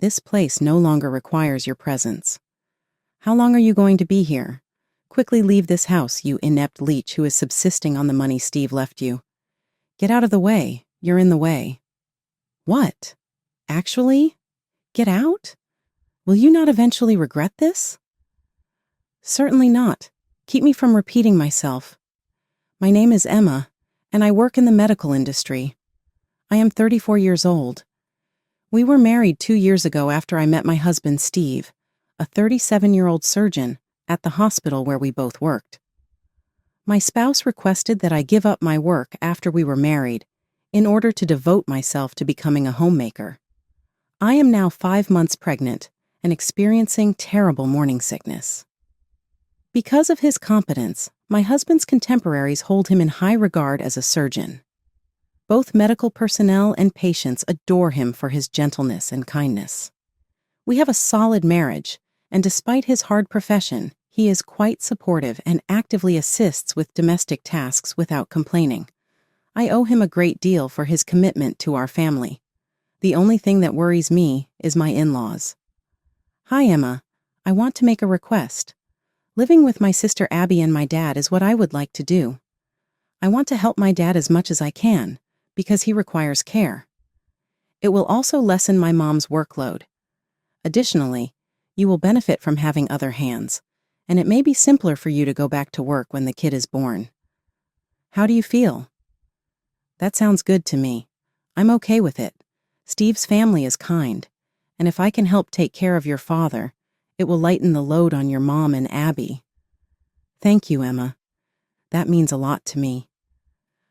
This place no longer requires your presence. How long are you going to be here? Quickly leave this house, you inept leech who is subsisting on the money Steve left you. Get out of the way. You're in the way. What? Actually? Get out? Will you not eventually regret this? Certainly not. Keep me from repeating myself. My name is Emma, and I work in the medical industry. I am 34 years old. We were married 2 years ago after I met my husband Steve, a 37-year-old surgeon, at the hospital where we both worked. My spouse requested that I give up my work after we were married in order to devote myself to becoming a homemaker. I am now 5 months pregnant and experiencing terrible morning sickness. Because of his competence, my husband's contemporaries hold him in high regard as a surgeon. Both medical personnel and patients adore him for his gentleness and kindness. We have a solid marriage, and despite his hard profession, he is quite supportive and actively assists with domestic tasks without complaining. I owe him a great deal for his commitment to our family. The only thing that worries me is my in-laws. Hi, Emma. I want to make a request. Living with my sister Abby and my dad is what I would like to do. I want to help my dad as much as I can, because he requires care. It will also lessen my mom's workload. Additionally, you will benefit from having other hands, and it may be simpler for you to go back to work when the kid is born. How do you feel? That sounds good to me. I'm okay with it. Steve's family is kind, and if I can help take care of your father, it will lighten the load on your mom and Abby. Thank you, Emma. That means a lot to me.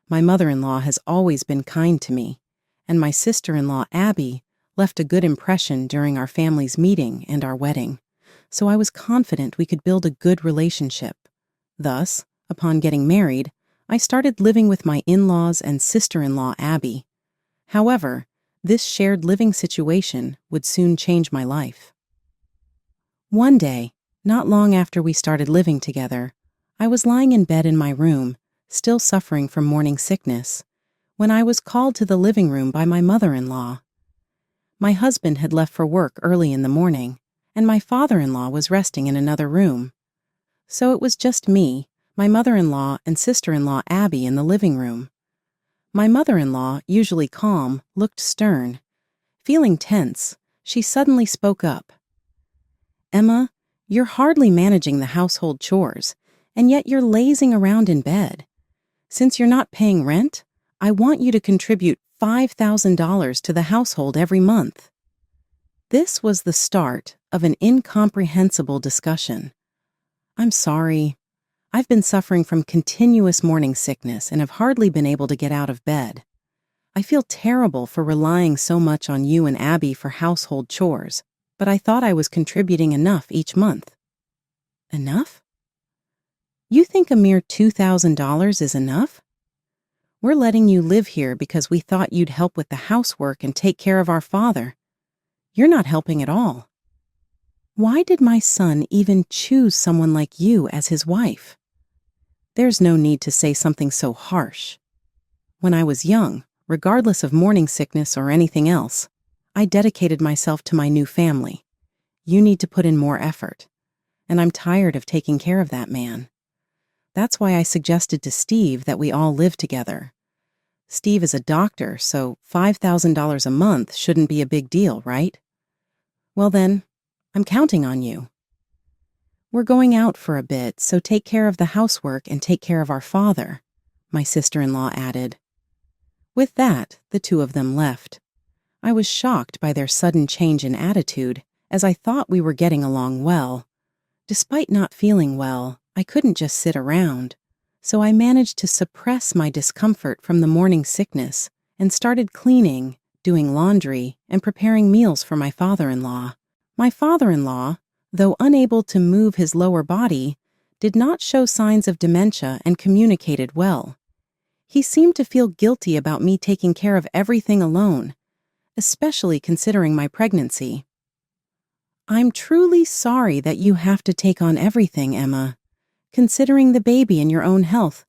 My mother-in-law has always been kind to me, and my sister-in-law, Abby, left a good impression during our family's meeting and our wedding, so I was confident we could build a good relationship. Thus, upon getting married, I started living with my in-laws and sister-in-law, Abby. However, this shared living situation would soon change my life. One day, not long after we started living together, I was lying in bed in my room, still suffering from morning sickness, when I was called to the living room by my mother-in-law. My husband had left for work early in the morning, and my father-in-law was resting in another room. So it was just me, my mother-in-law, and sister-in-law Abby in the living room. My mother-in-law, usually calm, looked stern. Feeling tense, she suddenly spoke up. Emma, you're hardly managing the household chores, and yet you're lazing around in bed. Since you're not paying rent, I want you to contribute $5,000 to the household every month. This was the start of an incomprehensible discussion. I'm sorry. I've been suffering from continuous morning sickness and have hardly been able to get out of bed. I feel terrible for relying so much on you and Abby for household chores, but I thought I was contributing enough each month. Enough? You think a mere $2,000 is enough? We're letting you live here because we thought you'd help with the housework and take care of our father. You're not helping at all. Why did my son even choose someone like you as his wife? There's no need to say something so harsh. When I was young, regardless of morning sickness or anything else, I dedicated myself to my new family. You need to put in more effort, and I'm tired of taking care of that man. That's why I suggested to Steve that we all live together. Steve is a doctor, so $5,000 a month shouldn't be a big deal, right? Well then, I'm counting on you. We're going out for a bit, so take care of the housework and take care of our father, my sister-in-law added. With that, the two of them left. I was shocked by their sudden change in attitude, as I thought we were getting along well. Despite not feeling well, I couldn't just sit around, so I managed to suppress my discomfort from the morning sickness and started cleaning, doing laundry, and preparing meals for my father-in-law. My father-in-law, though unable to move his lower body, did not show signs of dementia and communicated well. He seemed to feel guilty about me taking care of everything alone, especially considering my pregnancy. I'm truly sorry that you have to take on everything, Emma. Considering the baby and your own health,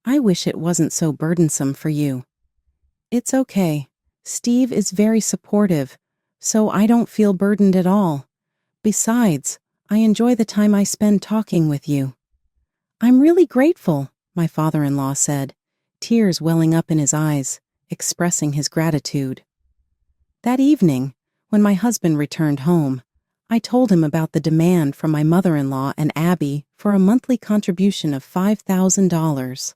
I wish it wasn't so burdensome for you. It's okay. Steve is very supportive, so I don't feel burdened at all. Besides, I enjoy the time I spend talking with you." "I'm really grateful," my father-in-law said, tears welling up in his eyes, expressing his gratitude. That evening, when my husband returned home, I told him about the demand from my mother-in-law and Abby for a monthly contribution of $5,000.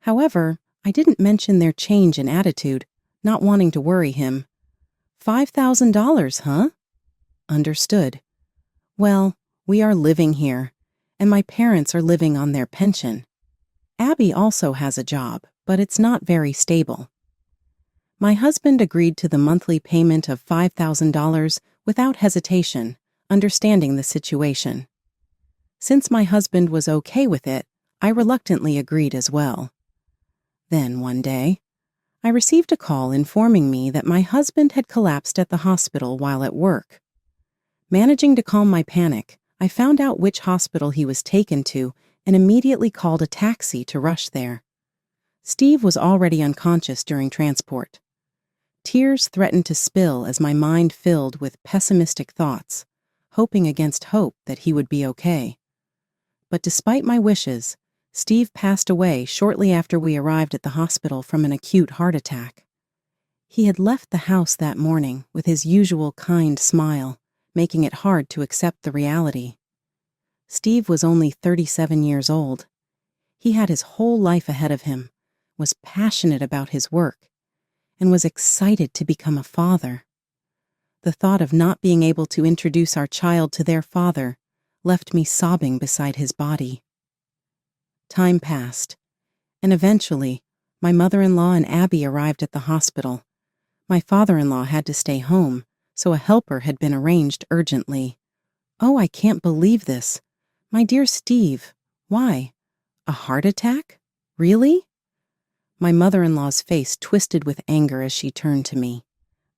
However, I didn't mention their change in attitude, not wanting to worry him. $5,000, huh? Understood. Well, we are living here, and my parents are living on their pension. Abby also has a job, but it's not very stable. My husband agreed to the monthly payment of $5,000 without hesitation, understanding the situation. Since my husband was okay with it, I reluctantly agreed as well. Then one day, I received a call informing me that my husband had collapsed at the hospital while at work. Managing to calm my panic, I found out which hospital he was taken to and immediately called a taxi to rush there. Steve was already unconscious during transport. Tears threatened to spill as my mind filled with pessimistic thoughts, hoping against hope that he would be okay. But despite my wishes, Steve passed away shortly after we arrived at the hospital from an acute heart attack. He had left the house that morning with his usual kind smile, making it hard to accept the reality. Steve was only 37 years old. He had his whole life ahead of him, was passionate about his work, and was excited to become a father. The thought of not being able to introduce our child to their father left me sobbing beside his body. Time passed, and eventually, my mother-in-law and Abby arrived at the hospital. My father-in-law had to stay home, so a helper had been arranged urgently. "Oh, I can't believe this. My dear Steve, why? A heart attack? Really?" My mother-in-law's face twisted with anger as she turned to me.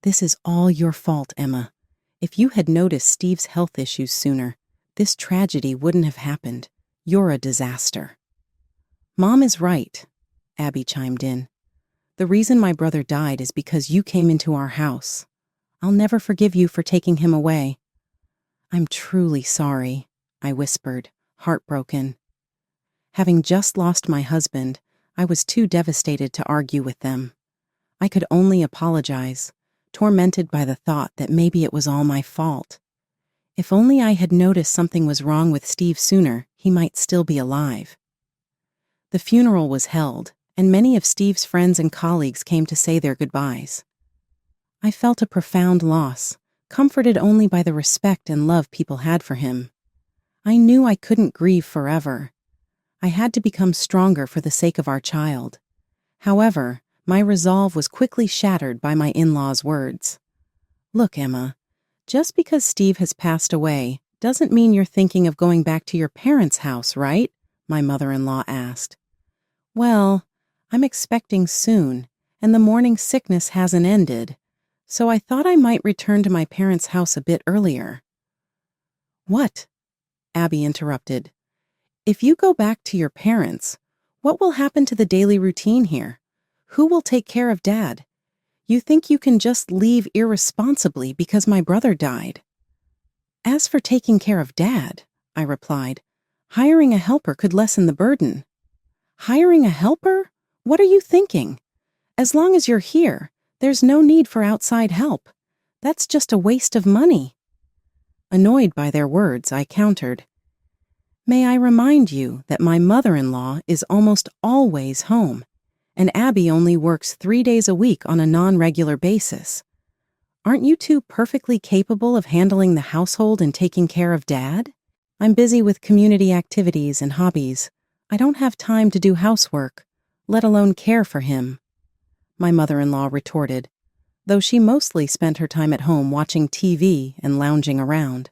"This is all your fault, Emma. If you had noticed Steve's health issues sooner, this tragedy wouldn't have happened. You're a disaster." "Mom is right," Abby chimed in. "The reason my brother died is because you came into our house. I'll never forgive you for taking him away." "I'm truly sorry," I whispered, heartbroken. Having just lost my husband, I was too devastated to argue with them. I could only apologize, tormented by the thought that maybe it was all my fault. If only I had noticed something was wrong with Steve sooner, he might still be alive. The funeral was held, and many of Steve's friends and colleagues came to say their goodbyes. I felt a profound loss, comforted only by the respect and love people had for him. I knew I couldn't grieve forever. I had to become stronger for the sake of our child. However, my resolve was quickly shattered by my in-laws' words. "Look, Emma, just because Steve has passed away doesn't mean you're thinking of going back to your parents' house, right?" my mother-in-law asked. "Well, I'm expecting soon, and the morning sickness hasn't ended, so I thought I might return to my parents' house a bit earlier." "What?" Abby interrupted. "If you go back to your parents, what will happen to the daily routine here? Who will take care of Dad? You think you can just leave irresponsibly because my brother died?" "As for taking care of Dad," I replied, "hiring a helper could lessen the burden." "Hiring a helper? What are you thinking? As long as you're here, there's no need for outside help. That's just a waste of money." Annoyed by their words, I countered, "May I remind you that my mother-in-law is almost always home, and Abby only works 3 days a week on a non-regular basis. Aren't you two perfectly capable of handling the household and taking care of Dad? I'm busy with community activities and hobbies. I don't have time to do housework, let alone care for him," my mother-in-law retorted, though she mostly spent her time at home watching TV and lounging around.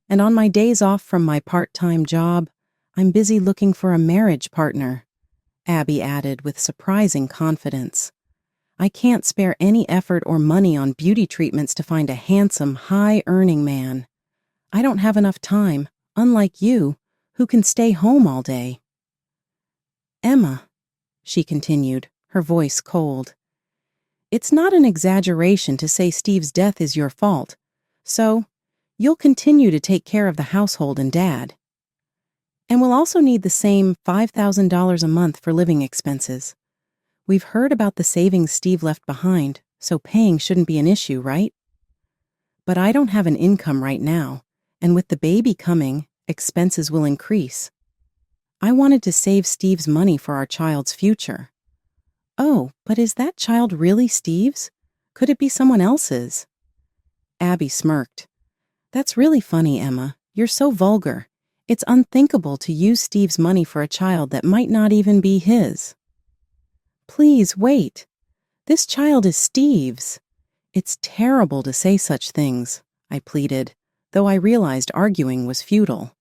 "And on my days off from my part-time job, I'm busy looking for a marriage partner," Abby added with surprising confidence. "I can't spare any effort or money on beauty treatments to find a handsome, high-earning man. I don't have enough time, unlike you, who can stay home all day." "Emma," she continued, her voice cold, It's not an exaggeration to say Steve's death is your fault, so you'll continue to take care of the household and Dad. And we'll also need the same $5,000 a month for living expenses. We've heard about the savings Steve left behind, so paying shouldn't be an issue, right? But I don't have an income right now, and with the baby coming, expenses will increase. I wanted to save Steve's money for our child's future. Oh, but is that child really Steve's? Could it be someone else's? Abby smirked. That's really funny, Emma. You're so vulgar. It's unthinkable to use Steve's money for a child that might not even be his. Please wait. This child is Steve's. It's terrible to say such things, I pleaded, though I realized arguing was futile.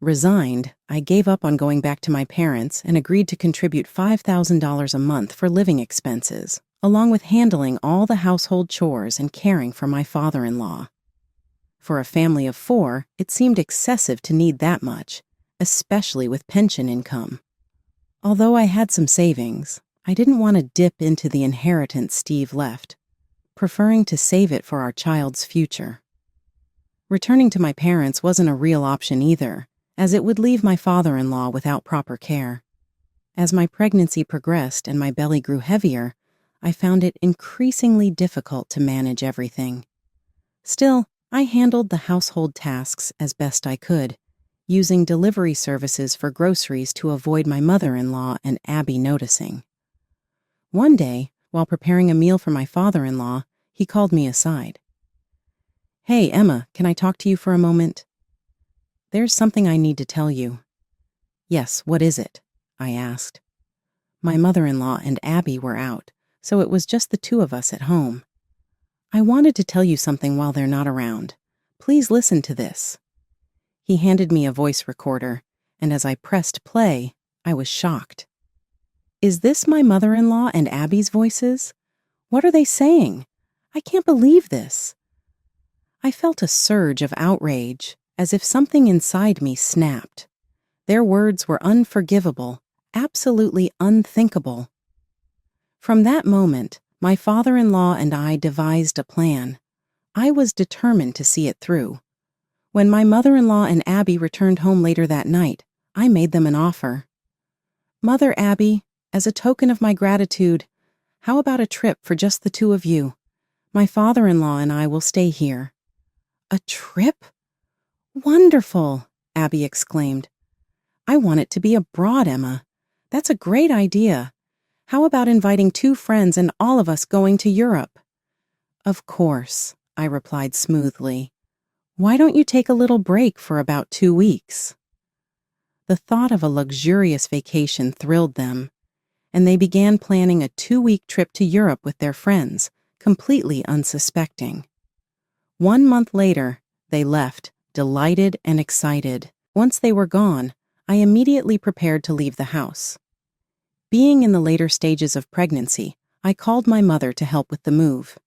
Resigned, I gave up on going back to my parents and agreed to contribute $5,000 a month for living expenses, along with handling all the household chores and caring for my father-in-law. For a family of 4, it seemed excessive to need that much, especially with pension income. Although I had some savings, I didn't want to dip into the inheritance Steve left, preferring to save it for our child's future. Returning to my parents wasn't a real option either, as it would leave my father-in-law without proper care. As my pregnancy progressed and my belly grew heavier, I found it increasingly difficult to manage everything. Still, I handled the household tasks as best I could, using delivery services for groceries to avoid my mother-in-law and Abby noticing. One day, while preparing a meal for my father-in-law, he called me aside. Hey, Emma, can I talk to you for a moment? There's something I need to tell you. Yes, what is it? I asked. My mother-in-law and Abby were out, so it was just the two of us at home. I wanted to tell you something while they're not around. Please listen to this. He handed me a voice recorder, and as I pressed play, I was shocked. Is this my mother-in-law and Abby's voices? What are they saying? I can't believe this. I felt a surge of outrage, as if something inside me snapped. Their words were unforgivable, absolutely unthinkable. From that moment, my father-in-law and I devised a plan. I was determined to see it through. When my mother-in-law and Abby returned home later that night, I made them an offer. Mother Abby, as a token of my gratitude, how about a trip for just the two of you? My father-in-law and I will stay here. A trip? Wonderful, Abby exclaimed. I want it to be abroad, Emma. That's a great idea. How about inviting 2 friends and all of us going to Europe? Of course, I replied smoothly. Why don't you take a little break for about 2 weeks? The thought of a luxurious vacation thrilled them, and they began planning a 2-week trip to Europe with their friends, completely unsuspecting. 1 month later, they left, delighted and excited. Once they were gone, I immediately prepared to leave the house. Being in the later stages of pregnancy, I called my mother to help with the move.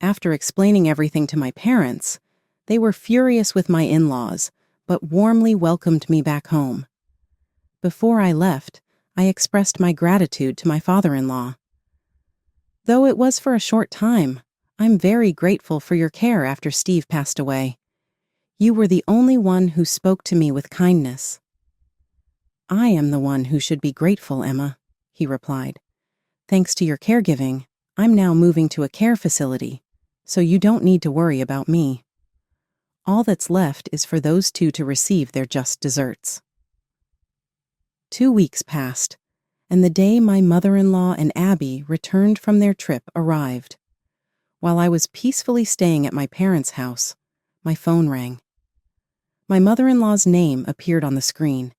After explaining everything to my parents, they were furious with my in-laws, but warmly welcomed me back home. Before I left, I expressed my gratitude to my father-in-law. Though it was for a short time, I'm very grateful for your care after Steve passed away. You were the only one who spoke to me with kindness. I am the one who should be grateful, Emma, he replied. Thanks to your caregiving, I'm now moving to a care facility, so you don't need to worry about me. All that's left is for those 2 to receive their just desserts. 2 weeks passed, and the day my mother-in-law and Abby returned from their trip arrived. While I was peacefully staying at my parents' house, my phone rang. My mother-in-law's name appeared on the screen.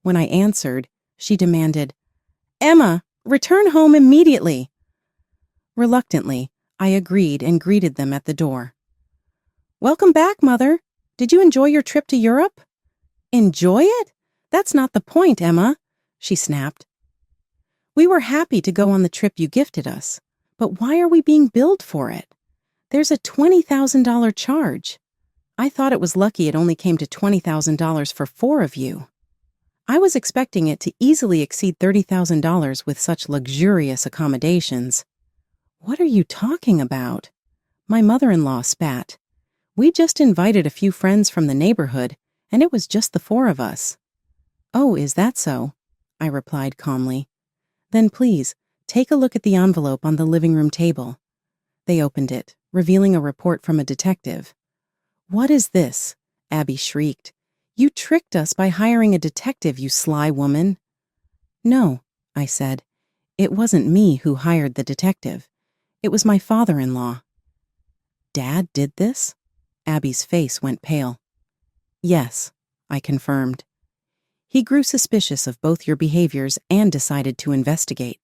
When I answered, she demanded, Emma, return home immediately. Reluctantly, I agreed and greeted them at the door. Welcome back, Mother. Did you enjoy your trip to Europe? Enjoy it? That's not the point, Emma, she snapped. We were happy to go on the trip you gifted us, but why are we being billed for it? There's a $20,000 charge. I thought it was lucky it only came to $20,000 for 4 of you. I was expecting it to easily exceed $30,000 with such luxurious accommodations. What are you talking about? My mother-in-law spat. We just invited a few friends from the neighborhood, and it was just the four of us. Oh, is that so? I replied calmly. Then please, take a look at the envelope on the living room table. They opened it, revealing a report from a detective. What is this? Abby shrieked. You tricked us by hiring a detective, you sly woman. No, I said. It wasn't me who hired the detective. It was my father-in-law. Dad did this? Abby's face went pale. Yes, I confirmed. He grew suspicious of both your behaviors and decided to investigate.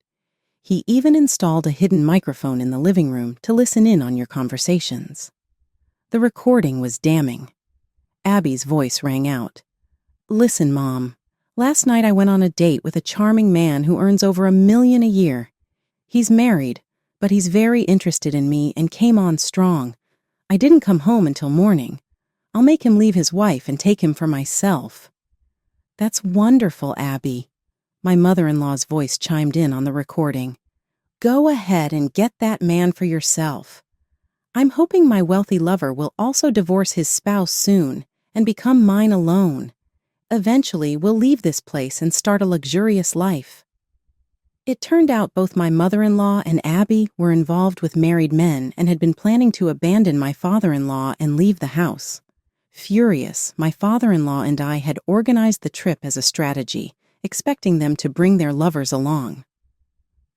He even installed a hidden microphone in the living room to listen in on your conversations. The recording was damning. Abby's voice rang out. Listen, Mom. Last night I went on a date with a charming man who earns over $1 million a year. He's married, but he's very interested in me and came on strong. I didn't come home until morning. I'll make him leave his wife and take him for myself. That's wonderful, Abby. My mother-in-law's voice chimed in on the recording. Go ahead and get that man for yourself. I'm hoping my wealthy lover will also divorce his spouse soon and become mine alone. Eventually, we'll leave this place and start a luxurious life. It turned out both my mother-in-law and Abby were involved with married men and had been planning to abandon my father-in-law and leave the house. Furious, my father-in-law and I had organized the trip as a strategy, expecting them to bring their lovers along.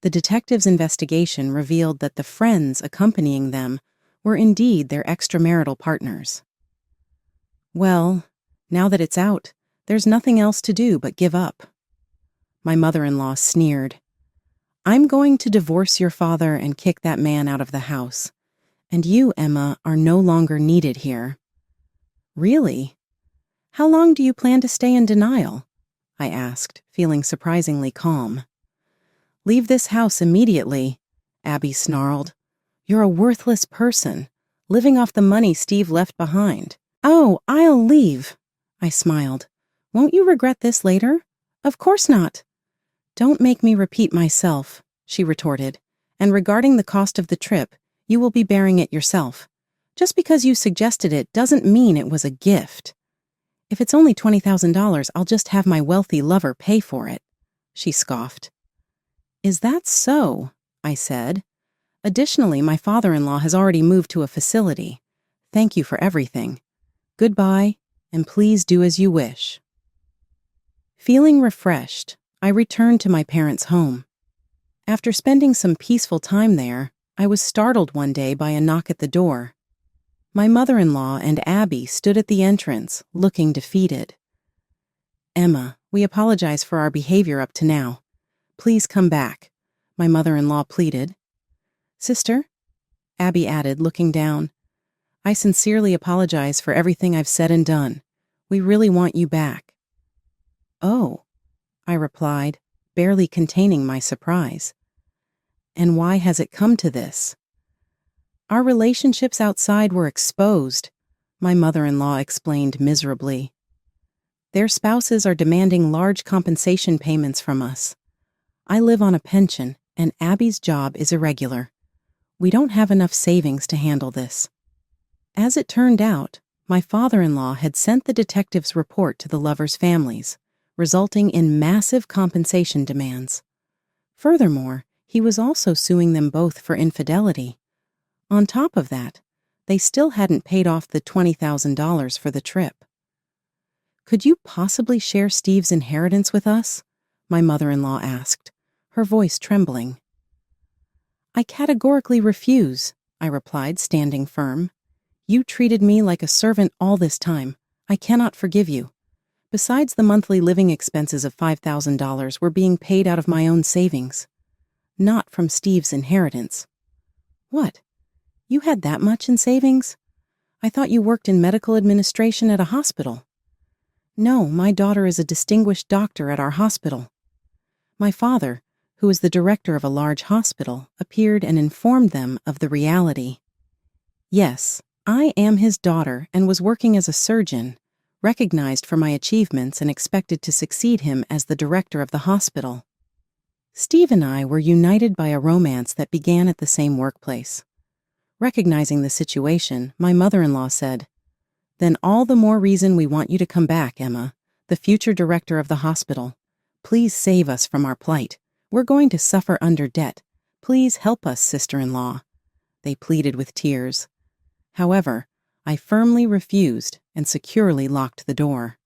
The detective's investigation revealed that the friends accompanying them were indeed their extramarital partners. Well, now that it's out, there's nothing else to do but give up. My mother-in-law sneered. I'm going to divorce your father and kick that man out of the house. And you, Emma, are no longer needed here. Really? How long do you plan to stay in denial? I asked, feeling surprisingly calm. Leave this house immediately, Abby snarled. You're a worthless person, living off the money Steve left behind. Oh, I'll leave, I smiled. Won't you regret this later? Of course not. Don't make me repeat myself, she retorted. And regarding the cost of the trip, you will be bearing it yourself. Just because you suggested it doesn't mean it was a gift. If it's only $20,000, I'll just have my wealthy lover pay for it, she scoffed. Is that so? I said. Additionally, my father-in-law has already moved to a facility. Thank you for everything. Goodbye, and please do as you wish. Feeling refreshed, I returned to my parents' home. After spending some peaceful time there, I was startled one day by a knock at the door. My mother-in-law and Abby stood at the entrance, looking defeated. Emma, we apologize for our behavior up to now. Please come back, my mother-in-law pleaded. Sister, Abby added, looking down, I sincerely apologize for everything I've said and done. We really want you back. Oh, I replied, barely containing my surprise. And why has it come to this? Our relationships outside were exposed, my mother-in-law explained miserably. Their spouses are demanding large compensation payments from us. I live on a pension, and Abby's job is irregular. We don't have enough savings to handle this. As it turned out, my father-in-law had sent the detective's report to the lovers' families, resulting in massive compensation demands. Furthermore, he was also suing them both for infidelity. On top of that, they still hadn't paid off the $20,000 for the trip. Could you possibly share Steve's inheritance with us? My mother-in-law asked, her voice trembling. I categorically refuse, I replied, standing firm. You treated me like a servant all this time. I cannot forgive you. Besides, the monthly living expenses of $5,000 were being paid out of my own savings, not from Steve's inheritance. What? You had that much in savings? I thought you worked in medical administration at a hospital. No, my daughter is a distinguished doctor at our hospital. My father, who is the director of a large hospital, appeared and informed them of the reality. Yes, I am his daughter and was working as a surgeon, recognized for my achievements and expected to succeed him as the director of the hospital. Steve and I were united by a romance that began at the same workplace. Recognizing the situation, my mother-in-law said, "Then all the more reason we want you to come back, Emma, the future director of the hospital. Please save us from our plight. We're going to suffer under debt. Please help us, sister-in-law." They pleaded with tears. However, I firmly refused and securely locked the door.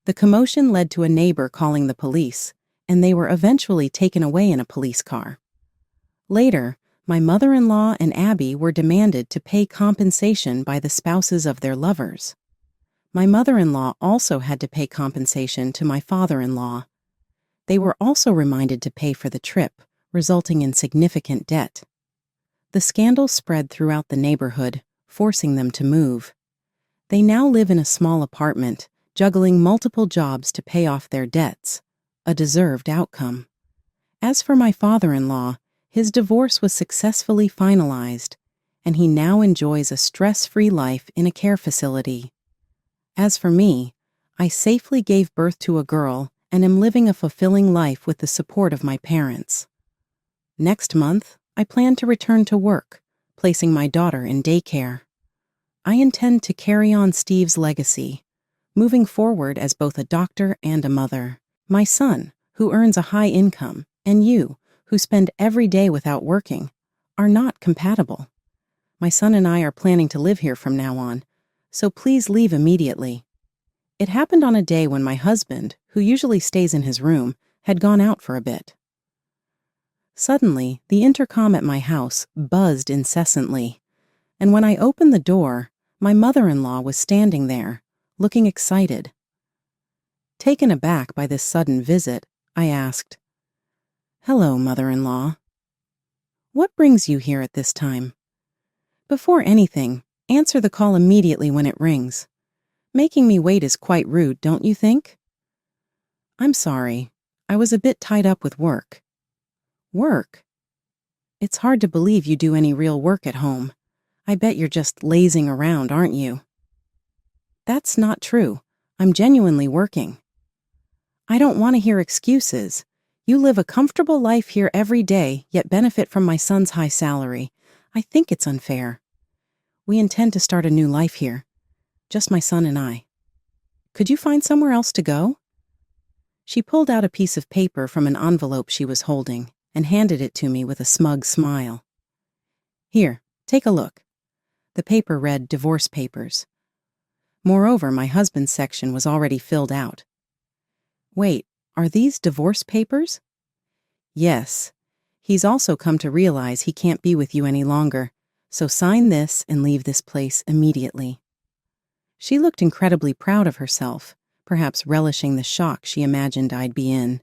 The commotion led to a neighbor calling the police, and they were eventually taken away in a police car. Later, my mother-in-law and Abby were demanded to pay compensation by the spouses of their lovers. My mother-in-law also had to pay compensation to my father-in-law. They were also reminded to pay for the trip, resulting in significant debt. The scandal spread throughout the neighborhood, forcing them to move. They now live in a small apartment, juggling multiple jobs to pay off their debts, a deserved outcome. As for my father-in-law, his divorce was successfully finalized, and he now enjoys a stress-free life in a care facility. As for me, I safely gave birth to a girl and am living a fulfilling life with the support of my parents. Next month, I plan to return to work, placing my daughter in daycare. I intend to carry on Steve's legacy, moving forward as both a doctor and a mother. My son, who earns a high income, and you, who spend every day without working, are not compatible. My son and I are planning to live here from now on, so please leave immediately. It happened on a day when my husband, who usually stays in his room, had gone out for a bit. Suddenly, the intercom at my house buzzed incessantly, and when I opened the door, my mother-in-law was standing there, looking excited. Taken aback by this sudden visit, I asked, "Hello, mother-in-law. What brings you here at this time? Before anything, answer the call immediately when it rings. Making me wait is quite rude, don't you think?" "I'm sorry. I was a bit tied up with work." "Work? It's hard to believe you do any real work at home. I bet you're just lazing around, aren't you?" "That's not true. I'm genuinely working." "I don't want to hear excuses. You live a comfortable life here every day, yet benefit from my son's high salary. I think it's unfair. We intend to start a new life here. Just my son and I. Could you find somewhere else to go?" She pulled out a piece of paper from an envelope she was holding and handed it to me with a smug smile. "Here, take a look." The paper read divorce papers. Moreover, my husband's section was already filled out. "Wait, are these divorce papers?" "Yes. He's also come to realize he can't be with you any longer, so sign this and leave this place immediately." She looked incredibly proud of herself, perhaps relishing the shock she imagined I'd be in.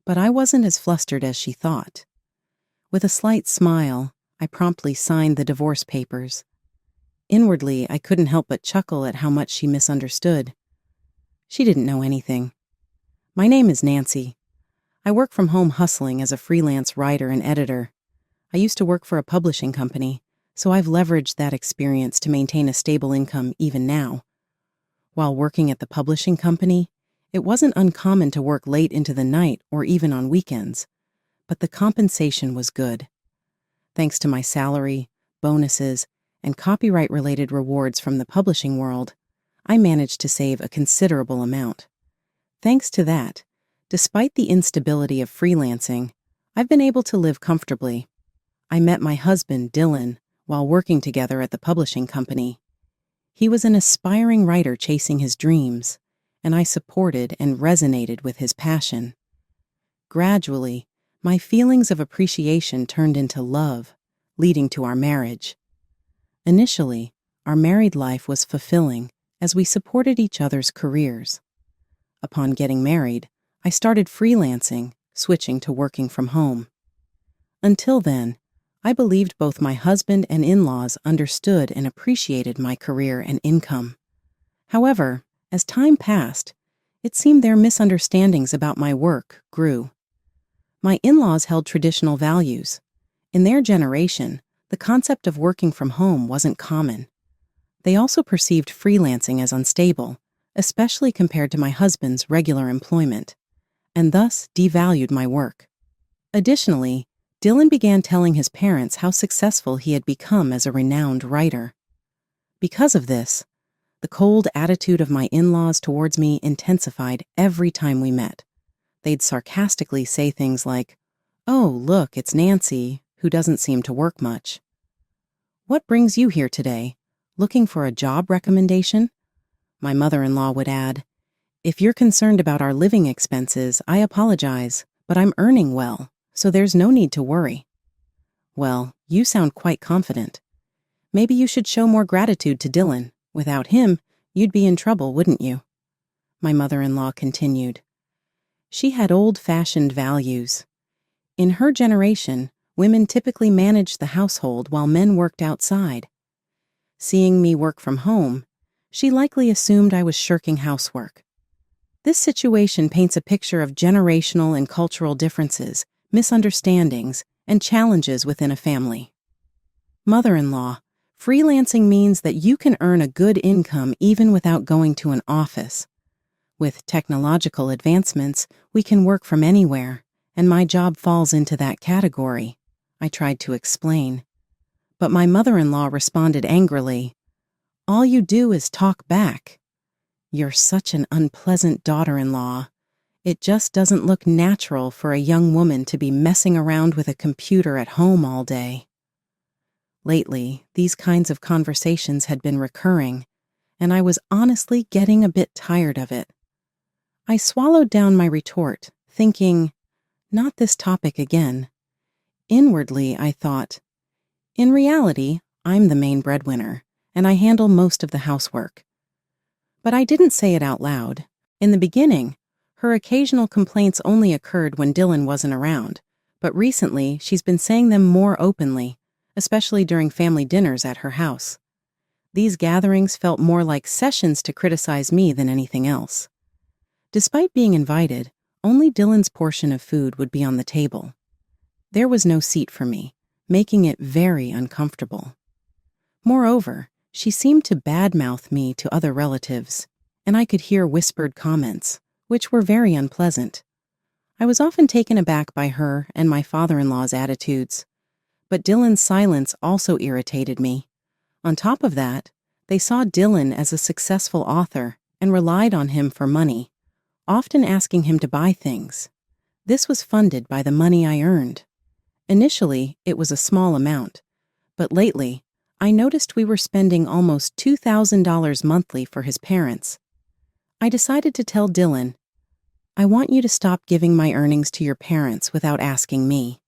But I wasn't as flustered as she thought. With a slight smile, I promptly signed the divorce papers. Inwardly, I couldn't help but chuckle at how much she misunderstood. She didn't know anything. My name is Nancy. I work from home hustling as a freelance writer and editor. I used to work for a publishing company, so I've leveraged that experience to maintain a stable income even now. While working at the publishing company, it wasn't uncommon to work late into the night or even on weekends, but the compensation was good. Thanks to my salary, bonuses, and copyright-related rewards from the publishing world, I managed to save a considerable amount. Thanks to that, despite the instability of freelancing, I've been able to live comfortably. I met my husband, Dylan, while working together at the publishing company. He was an aspiring writer chasing his dreams, and I supported and resonated with his passion. Gradually, my feelings of appreciation turned into love, leading to our marriage. Initially, our married life was fulfilling as we supported each other's careers. Upon getting married, I started freelancing, switching to working from home. Until then, I believed both my husband and in-laws understood and appreciated my career and income. However, as time passed, it seemed their misunderstandings about my work grew. My in-laws held traditional values. In their generation, the concept of working from home wasn't common. They also perceived freelancing as unstable, especially compared to my husband's regular employment. and thus devalued my work. Additionally, Dylan began telling his parents how successful he had become as a renowned writer. Because of this, the cold attitude of my in-laws towards me intensified every time we met. They'd sarcastically say things like, "Oh, look, it's Nancy, who doesn't seem to work much." "What brings you here today? Looking for a job recommendation?" My mother-in-law would add, "If you're concerned about our living expenses, I apologize, but I'm earning well, so there's no need to worry." "Well, you sound quite confident. Maybe you should show more gratitude to Dylan. Without him, you'd be in trouble, wouldn't you?" My mother-in-law continued. She had old-fashioned values. In her generation, women typically managed the household while men worked outside. Seeing me work from home, she likely assumed I was shirking housework. This situation paints a picture of generational and cultural differences, misunderstandings, and challenges within a family. Mother-in-law, freelancing means that you can earn a good income even without going to an office. With technological advancements, we can work from anywhere, and my job falls into that category, I tried to explain. But my mother-in-law responded angrily, "All you do is talk back. You're such an unpleasant daughter-in-law. It just doesn't look natural for a young woman to be messing around with a computer at home all day." Lately, these kinds of conversations had been recurring, and I was honestly getting a bit tired of it. I swallowed down my retort, thinking, not this topic again. Inwardly, I thought, in reality, I'm the main breadwinner, and I handle most of the housework. But I didn't say it out loud. In the beginning, her occasional complaints only occurred when Dylan wasn't around, but recently she's been saying them more openly, especially during family dinners at her house. These gatherings felt more like sessions to criticize me than anything else. Despite being invited, only Dylan's portion of food would be on the table. There was no seat for me, making it very uncomfortable. Moreover, she seemed to badmouth me to other relatives, and I could hear whispered comments, which were very unpleasant. I was often taken aback by her and my father-in-law's attitudes, but Dylan's silence also irritated me. On top of that, they saw Dylan as a successful author and relied on him for money, often asking him to buy things. This was funded by the money I earned. Initially, it was a small amount, but lately, I noticed we were spending almost $2,000 monthly for his parents. I decided to tell Dylan, "I want you to stop giving my earnings to your parents without asking me."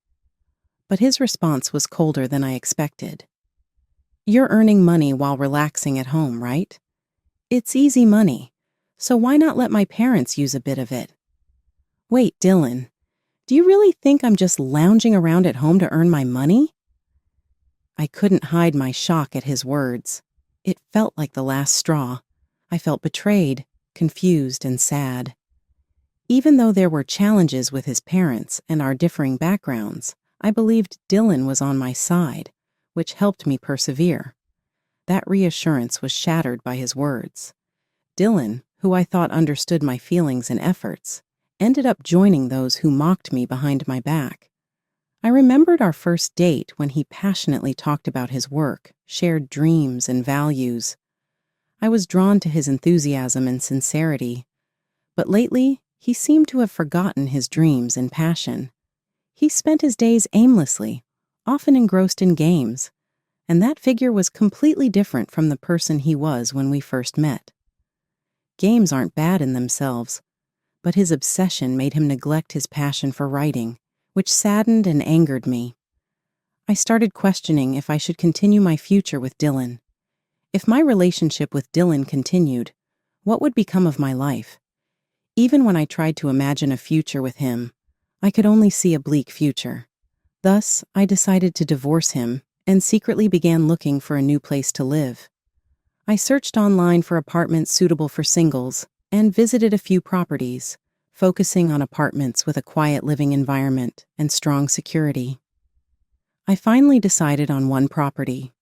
But his response was colder than I expected. "You're earning money while relaxing at home, right? It's easy money, so why not let my parents use a bit of it?" "Wait, Dylan, do you really think I'm just lounging around at home to earn my money?" I couldn't hide my shock at his words. It felt like the last straw. I felt betrayed, confused, and sad. Even though there were challenges with his parents and our differing backgrounds, I believed Dylan was on my side, which helped me persevere. That reassurance was shattered by his words. Dylan, who I thought understood my feelings and efforts, ended up joining those who mocked me behind my back. I remembered our first date when he passionately talked about his work, shared dreams and values. I was drawn to his enthusiasm and sincerity, but lately he seemed to have forgotten his dreams and passion. He spent his days aimlessly, often engrossed in games, and that figure was completely different from the person he was when we first met. Games aren't bad in themselves, but his obsession made him neglect his passion for writing, which saddened and angered me. I started questioning if I should continue my future with Dylan. If my relationship with Dylan continued, what would become of my life? Even when I tried to imagine a future with him, I could only see a bleak future. Thus, I decided to divorce him and secretly began looking for a new place to live. I searched online for apartments suitable for singles and visited a few properties, focusing on apartments with a quiet living environment and strong security. I finally decided on one property.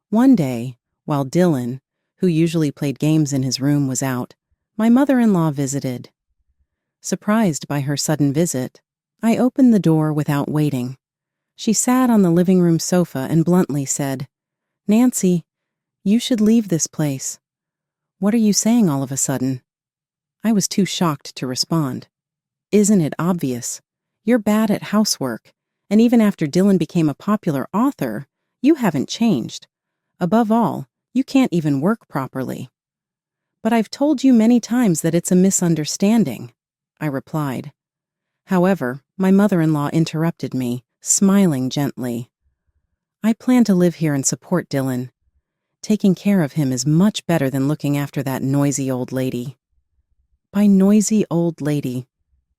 One day, while Dylan, who usually played games in his room, was out, my mother-in-law visited. Surprised by her sudden visit, I opened the door without waiting. She sat on the living room sofa and bluntly said, "Nancy, you should leave this place. What are you saying all of a sudden?" I was too shocked to respond. "Isn't it obvious? You're bad at housework, and even after Dylan became a popular author, you haven't changed. Above all, you can't even work properly." "But I've told you many times that it's a misunderstanding," I replied. However, my mother-in-law interrupted me, smiling gently. "I plan to live here and support Dylan. Taking care of him is much better than looking after that noisy old lady." "By noisy old lady,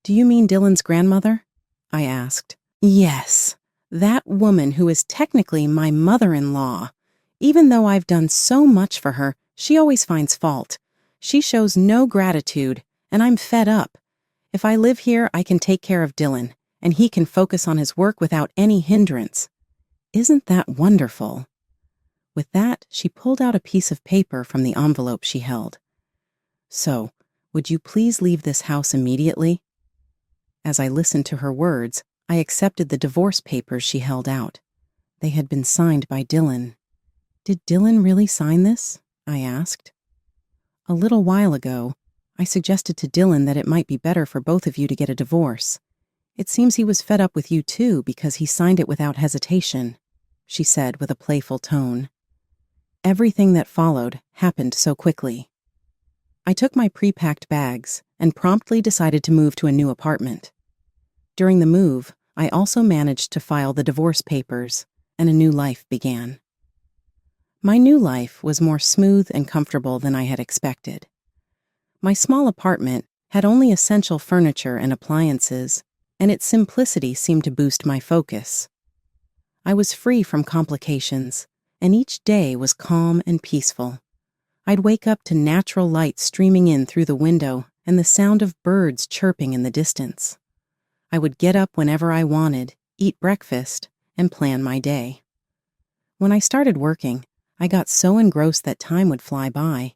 do you mean Dylan's grandmother?" I asked. "Yes, that woman who is technically my mother-in-law. Even though I've done so much for her, she always finds fault. She shows no gratitude, and I'm fed up. If I live here, I can take care of Dylan, and he can focus on his work without any hindrance. Isn't that wonderful?" With that, she pulled out a piece of paper from the envelope she held. "So, would you please leave this house immediately?" As I listened to her words, I accepted the divorce papers she held out. They had been signed by Dylan. "Did Dylan really sign this?" I asked. "A little while ago, I suggested to Dylan that it might be better for both of you to get a divorce. It seems he was fed up with you too because he signed it without hesitation," she said with a playful tone. Everything that followed happened so quickly. I took my pre-packed bags and promptly decided to move to a new apartment. During the move, I also managed to file the divorce papers, and a new life began. My new life was more smooth and comfortable than I had expected. My small apartment had only essential furniture and appliances, and its simplicity seemed to boost my focus. I was free from complications, and each day was calm and peaceful. I'd wake up to natural light streaming in through the window and the sound of birds chirping in the distance. I would get up whenever I wanted, eat breakfast, and plan my day. When I started working, I got so engrossed that time would fly by.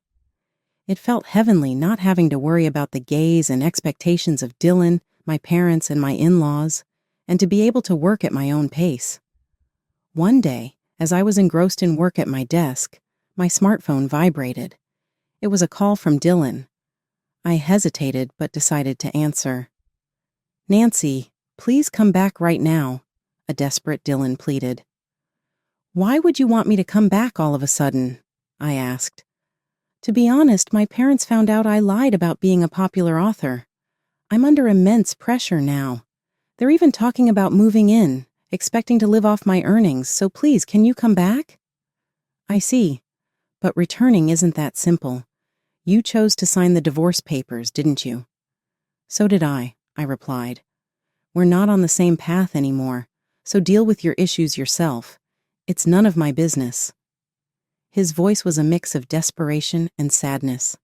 It felt heavenly not having to worry about the gaze and expectations of Dylan, my parents, and my in-laws, and to be able to work at my own pace. One day, as I was engrossed in work at my desk, my smartphone vibrated. It was a call from Dylan. I hesitated but decided to answer. "Nancy, please come back right now," a desperate Dylan pleaded. "Why would you want me to come back all of a sudden?" I asked. "To be honest, my parents found out I lied about being a popular author. I'm under immense pressure now. They're even talking about moving in, expecting to live off my earnings, so please, can you come back?" "I see. But returning isn't that simple. You chose to sign the divorce papers, didn't you?" "So did I replied. "We're not on the same path anymore, so deal with your issues yourself. It's none of my business." His voice was a mix of desperation and sadness.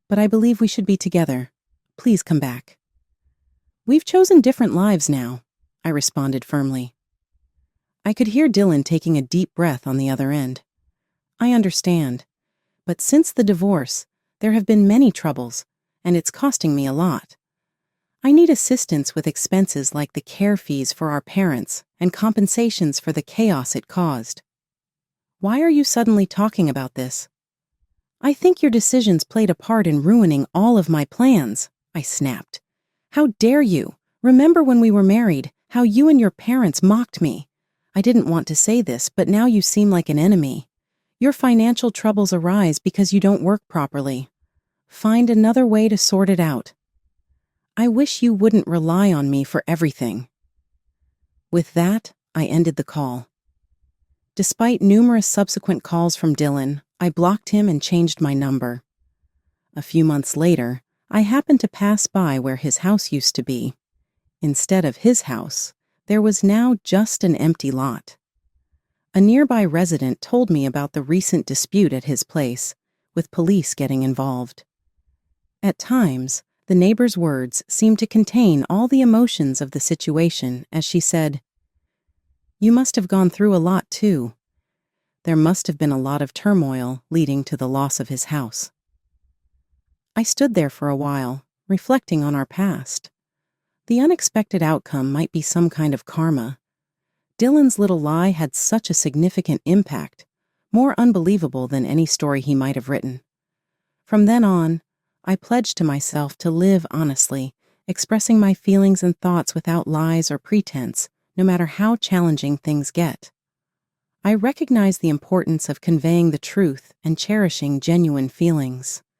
"But I believe we should be together. Please come back." "We've chosen different lives now," I responded firmly. I could hear Dylan taking a deep breath on the other end. "I understand. But since the divorce, there have been many troubles, and it's costing me a lot. I need assistance with expenses like the care fees for our parents and compensations for the chaos it caused." "Why are you suddenly talking about this?" "I think your decisions played a part in ruining all of my plans," I snapped. "How dare you? Remember when we were married, how you and your parents mocked me. I didn't want to say this, but now you seem like an enemy. Your financial troubles arise because you don't work properly. Find another way to sort it out. I wish you wouldn't rely on me for everything." With that, I ended the call. Despite numerous subsequent calls from Dylan, I blocked him and changed my number. A few months later, I happened to pass by where his house used to be. Instead of his house, there was now just an empty lot. A nearby resident told me about the recent dispute at his place, with police getting involved. At times, the neighbor's words seemed to contain all the emotions of the situation as she said, "You must have gone through a lot too. There must have been a lot of turmoil leading to the loss of his house." I stood there for a while, reflecting on our past. The unexpected outcome might be some kind of karma. Dylan's little lie had such a significant impact, more unbelievable than any story he might have written. From then on, I pledged to myself to live honestly, expressing my feelings and thoughts without lies or pretense, no matter how challenging things get. I recognize the importance of conveying the truth and cherishing genuine feelings.